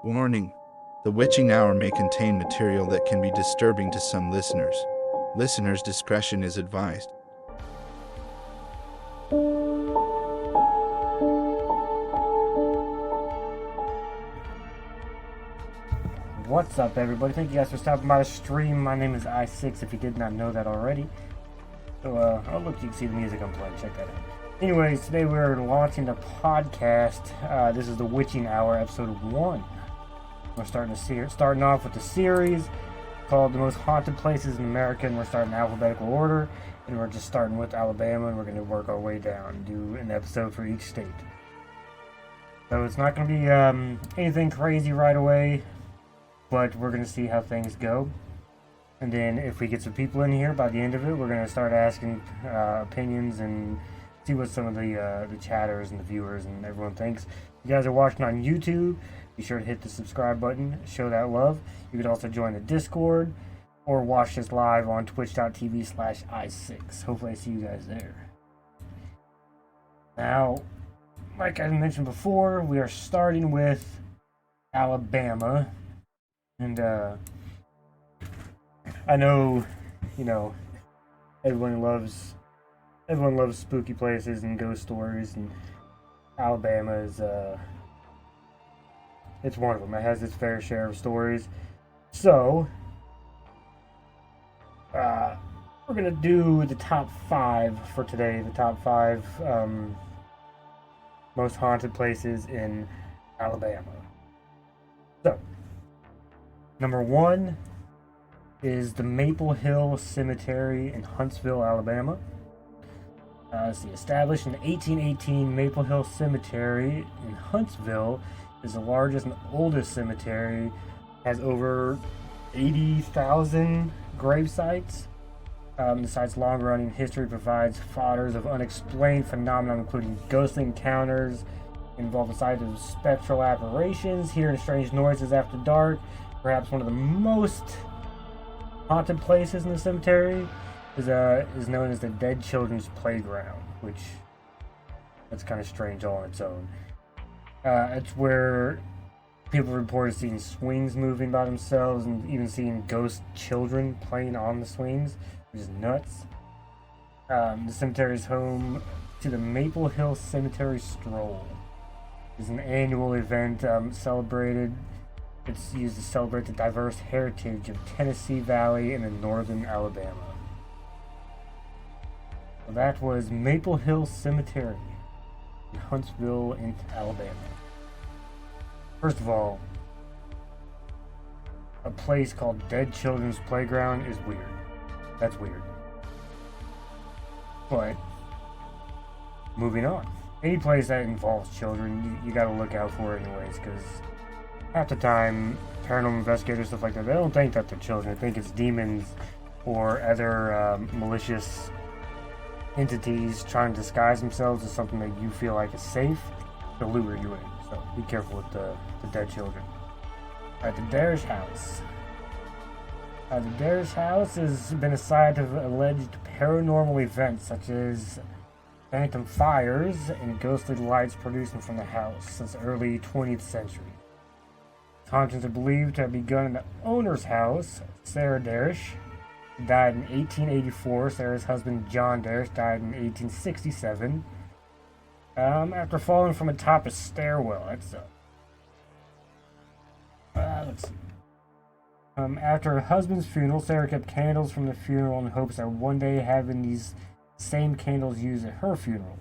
Warning: the witching hour may contain material that can be disturbing to some listeners. Listeners' discretion is advised. What's up, everybody? Thank you guys for stopping by the stream. My name is I6, if you did not know that already. So, oh look, you can see the music I'm playing. Check that out. Anyways, today we're launching a podcast. This is the Witching Hour, episode 1. We're starting off with the series called The Most Haunted Places in America, and we're starting in alphabetical order. And we're just starting with Alabama, and we're going to work our way down, do an episode for each state. So it's not going to be anything crazy right away, but we're going to see how things go. And then if we get some people in here by the end of it, we're going to start asking opinions and see what some of the chatters and the viewers and everyone thinks. If you guys are watching on YouTube, be sure to hit the subscribe button, show that love. You could also join the Discord or watch this live on twitch.tv/i6. Hopefully I see you guys there. Now, like I mentioned before, we are starting with Alabama. And I know, everyone loves spooky places and ghost stories, and Alabama is it's one of them. It has its fair share of stories. So we're gonna do the top 5 for today. The top 5 most haunted places in Alabama. So, number 1 is the Maple Hill Cemetery in Huntsville, Alabama. Established in 1818, Maple Hill Cemetery in Huntsville is the largest and oldest cemetery. Has over 80,000 grave sites. The site's long-running history provides fodders of unexplained phenomena, including ghostly encounters, involving signs of spectral apparitions, hearing strange noises after dark. Perhaps one of the most haunted places in the cemetery is known as the Dead Children's Playground, which that's kind of strange all on its own. It's where people reported seeing swings moving by themselves and even seeing ghost children playing on the swings, which is nuts. The cemetery is home to the Maple Hill Cemetery Stroll. It's an annual event celebrated. It's used to celebrate the diverse heritage of Tennessee Valley and in northern Alabama. So that was Maple Hill Cemetery in Huntsville, in Alabama. First of all, a place called Dead Children's Playground is weird. That's weird. But, moving on. Any place that involves children, you gotta look out for it anyways, because half the time, paranormal investigators, stuff like that, they don't think that they're children. They think it's demons or other malicious entities trying to disguise themselves as something that you feel like is safe to lure you in. So be careful with the dead children. The Darish House. The Darish House has been a site of alleged paranormal events such as phantom fires and ghostly lights producing from the house since the early 20th century. Hauntings are believed to have begun in the owner's house, Sarah Darish, who died in 1884. Sarah's husband, John Darish, died in 1867. After falling from atop a stairwell. Let's see. After her husband's funeral, Sarah kept candles from the funeral in hopes that one day having these same candles used at her funeral.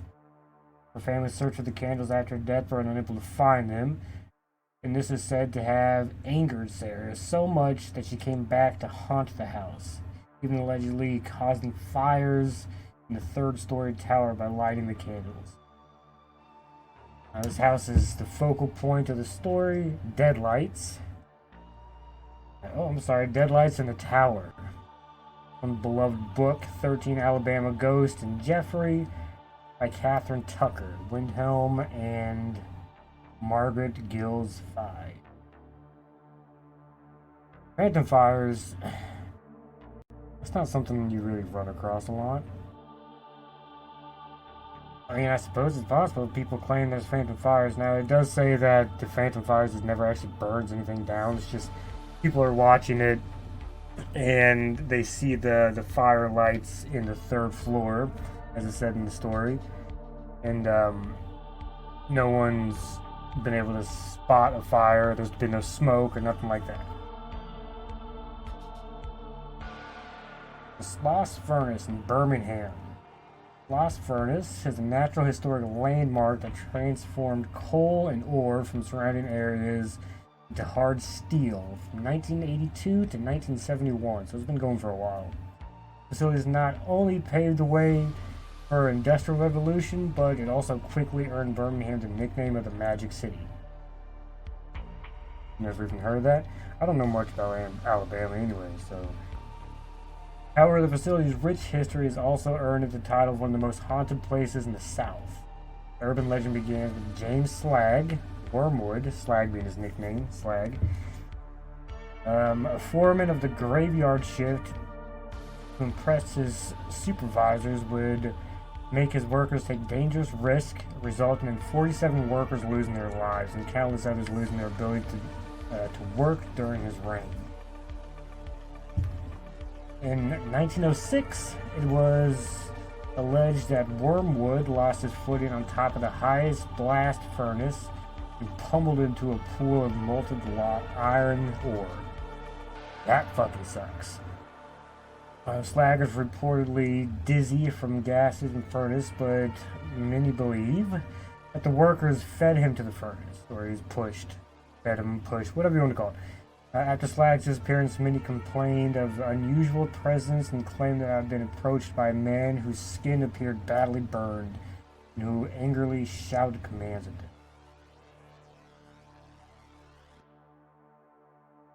Her family searched for the candles after her death but were unable to find them. And this is said to have angered Sarah so much that she came back to haunt the house, even allegedly causing fires in the 3rd-story tower by lighting the candles. This house is the focal point of the story. Deadlights in the Tower. From the beloved book 13 Alabama Ghosts and Jeffrey by Catherine Tucker, Windhelm, and Margaret Gills Fye. Phantom fires, it's not something you really run across a lot. I mean, I suppose it's possible people claim there's phantom fires. Now, it does say that the phantom fires never actually burns anything down. It's just people are watching it and they see the fire lights in the third floor, as it said in the story. And no one's been able to spot a fire. There's been no smoke or nothing like that. The Sloss Furnace in Birmingham. Sloss Furnace is a natural historic landmark that transformed coal and ore from surrounding areas into hard steel from 1982 to 1971, so it's been going for a while. The facility not only paved the way for Industrial Revolution, but it also quickly earned Birmingham the nickname of the Magic City. Never even heard of that? I don't know much about Alabama anyway, so... However, the facility's rich history has also earned it the title of one of the most haunted places in the South. The urban legend begins with James Slag, Wormwood, Slag being his nickname, Slag, a foreman of the graveyard shift who impressed his supervisors would make his workers take dangerous risks, resulting in 47 workers losing their lives and countless others losing their ability to work during his reign. In 1906, it was alleged that Wormwood lost his footing on top of the highest blast furnace and pummeled into a pool of molten iron ore. That fucking sucks. Slag was reportedly dizzy from gases in the furnace, but many believe that the workers fed him to the furnace, or he's fed him, pushed, whatever you want to call it. After Slag's disappearance, many complained of unusual presence and claimed that had been approached by a man whose skin appeared badly burned and who angrily shouted commands at them.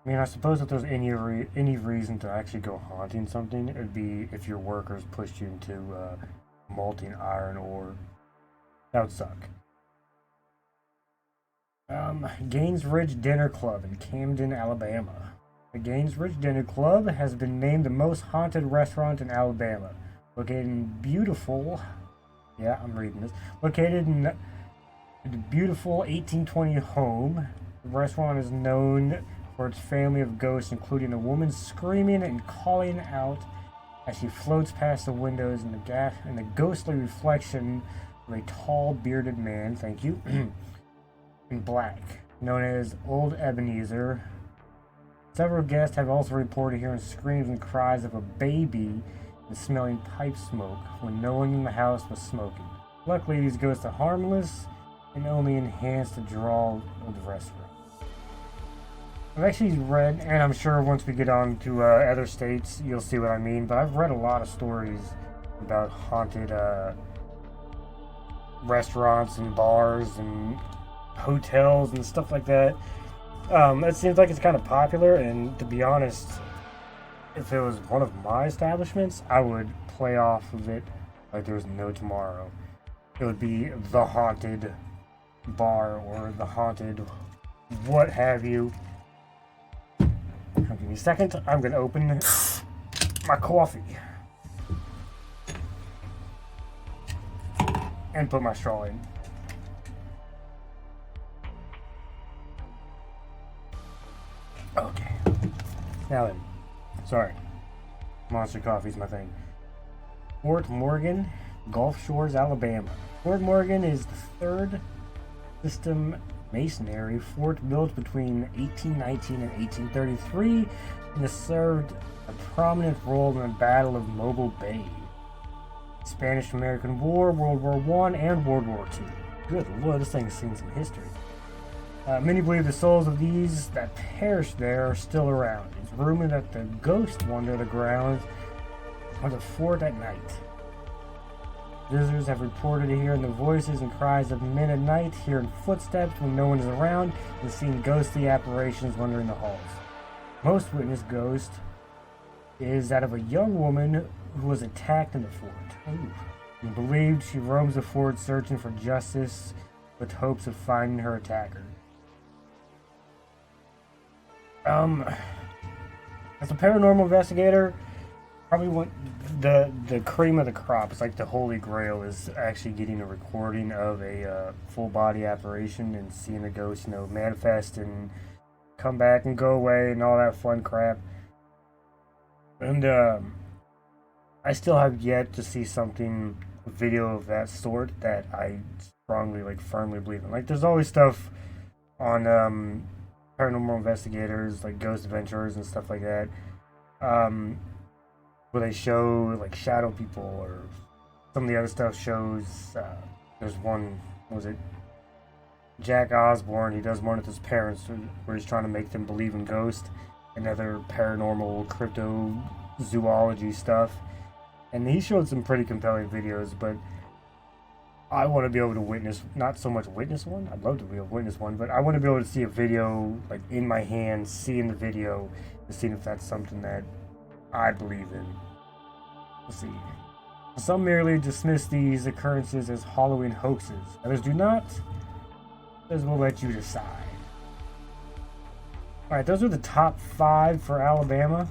I mean, I suppose if there's any reason to actually go haunting something, it would be if your workers pushed you into molten iron ore. That would suck. Gaines Ridge Dinner Club in Camden, Alabama. The Gaines Ridge Dinner Club has been named the most haunted restaurant in Alabama. Located in beautiful... Yeah, I'm reading this. Located in the beautiful 1820 home, the restaurant is known for its family of ghosts, including a woman screaming and calling out as she floats past the windows in the ghostly reflection of a tall, bearded man, thank you, in black, known as Old Ebenezer. Several guests have also reported hearing screams and cries of a baby and smelling pipe smoke when no one in the house was smoking. Luckily, these ghosts are harmless and only enhance the draw of the restaurant. I've actually read, and I'm sure once we get on to other states, you'll see what I mean, but I've read a lot of stories about haunted restaurants and bars and hotels and stuff like that. It seems like it's kind of popular, and to be honest, if it was one of my establishments, I would play off of it like there was no tomorrow. It would be the haunted bar or the haunted what have you. Give me a second. I'm going to open my coffee and put my straw in. Okay. Now then. Sorry. Monster coffee's my thing. Fort Morgan, Gulf Shores, Alabama. Fort Morgan is the third system masonry fort built between 1819 and 1833 and has served a prominent role in the Battle of Mobile Bay, Spanish-American War, World War I, and World War II. Good lord, this thing's seen some history. Many believe the souls of these that perished there are still around. It's rumored that the ghosts wander the grounds of the fort at night. Visitors have reported hearing the voices and cries of men at night, hearing footsteps when no one is around, and seeing ghostly apparitions wandering the halls. Most witnessed ghost is that of a young woman who was attacked in the fort. And believed she roams the fort searching for justice with hopes of finding her attacker. As a paranormal investigator, Probably one the cream of the crop. It's like the holy grail is actually getting a recording of a full body apparition and seeing the ghost, manifest and come back and go away and all that fun crap. And I still have yet to see something, a video of that sort that I strongly, like, firmly believe in. Like, there's always stuff on paranormal investigators, like Ghost Adventurers and stuff like that, where they show like shadow people, or some of the other stuff shows. There's one, what was it? Jack Osborne. He does one with his parents where he's trying to make them believe in ghosts and other paranormal cryptozoology stuff. And he showed some pretty compelling videos, but I want to be able to witness, not so much witness one, I'd love to be able to witness one, but I want to be able to see a video, like, in my hand, seeing the video, and seeing if that's something that I believe in. Let's see. Some merely dismiss these occurrences as Halloween hoaxes. Others do not. Others will let you decide. Alright, those are the top 5 for Alabama.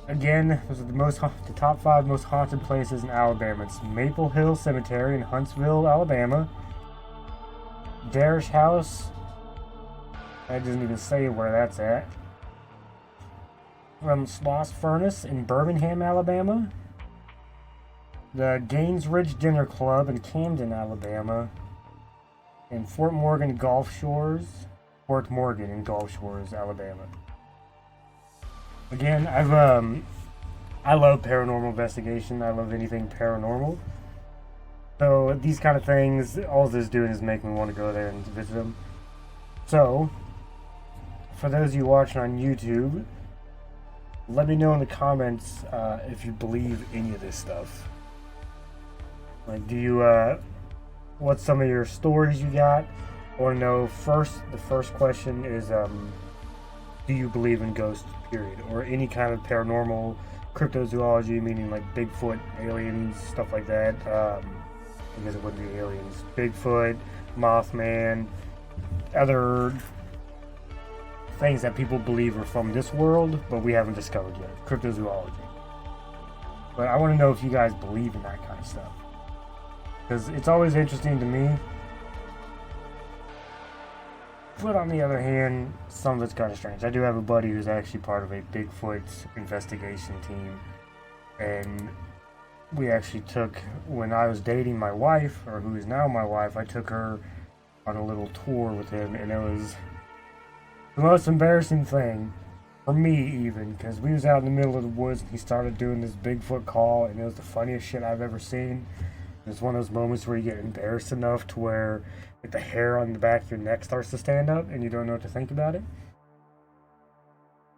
Again, those are the top 5 most haunted places in Alabama. It's Maple Hill Cemetery in Huntsville, Alabama. Darish House. That doesn't even say where that's at. Sloss Furnace in Birmingham, Alabama. The Gaines Ridge Dinner Club in Camden, Alabama. And Fort Morgan in Gulf Shores, Alabama. Again, I love paranormal investigation. I love anything paranormal. So these kind of things, all this is doing is make me want to go there and visit them. So, for those of you watching on YouTube, let me know in the comments if you believe any of this stuff. Like, do you, what's some of your stories you got? I want to know the first question is, do you believe in ghosts, period? Or any kind of paranormal cryptozoology, meaning like Bigfoot, aliens, stuff like that. I guess it wouldn't be aliens. Bigfoot, Mothman, other things that people believe are from this world, but we haven't discovered yet. Cryptozoology. But I want to know if you guys believe in that kind of stuff, because it's always interesting to me. But on the other hand, some of it's kind of strange. I do have a buddy who's actually part of a Bigfoot investigation team, and we actually took, when I was dating my wife, or who is now my wife, I took her on a little tour with him, and it was the most embarrassing thing for me, even, because we was out in the middle of the woods and he started doing this Bigfoot call, and it was the funniest shit I've ever seen. It's one of those moments where you get embarrassed enough to where, like, the hair on the back of your neck starts to stand up and you don't know what to think about it.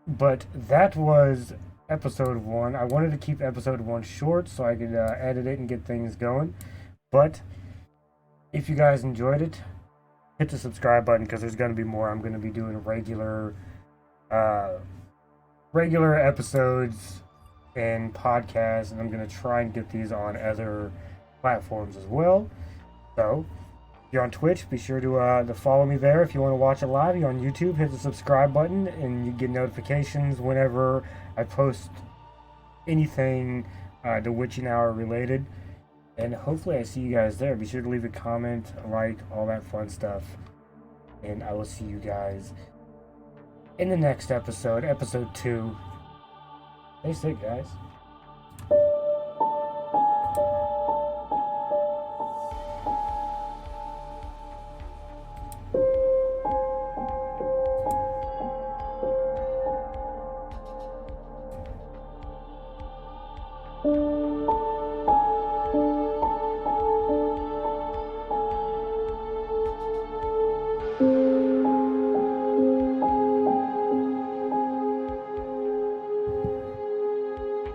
But that was episode 1. I wanted to keep episode 1 short so I could edit it and get things going. But if you guys enjoyed it, hit the subscribe button, because there's going to be more. I'm going to be doing regular episodes and podcasts, and I'm going to try and get these on other platforms as well. So if you're on Twitch, be sure to follow me there. If you want to watch it live, you're on YouTube, hit the subscribe button and you get notifications whenever I post anything The Witching Hour related. And hopefully I see you guys there. Be sure to leave a comment, a like, all that fun stuff. And I will see you guys in the next episode, episode 2. Stay sick, guys. Thank you.